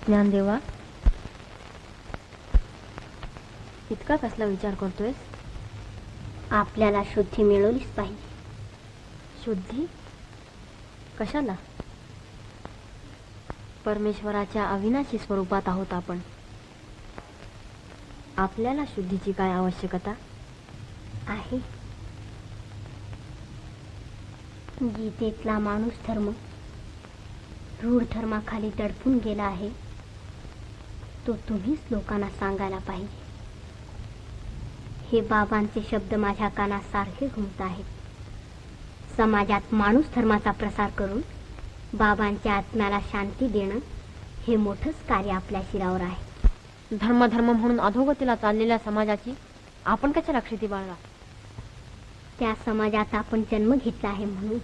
ज्ञानदेवा, इतका कसला विचार करतोयस? आपल्याला शुद्धी मिळवलीच पाहिजे. शुद्धी कशाला? परमेश्वराच्या अविनाशी स्वरूपात आहोत आपण. आपल्याला शुद्धीची काय आवश्यकता आहे? गीतेतला माणूस धर्म रूढ धर्माखाली दडपून गेला आहे, तो तुम्हीच लोकांना सांगायला पाहिजे. हे बाबांचे शब्द माझ्या कानात सारखे घुमत आहेत. समाजात माणूस धर्माचा प्रसार करून बाबांच्या आत्म्याला शांती देणं हे मोठंच कार्य आपल्या शिरावर आहे. धर्म धर्म म्हणून अधोगतीला चाललेल्या समाजाची आपण कशा लक्षाती बाळगा? त्या समाजात आपण जन्म घेतला आहे म्हणून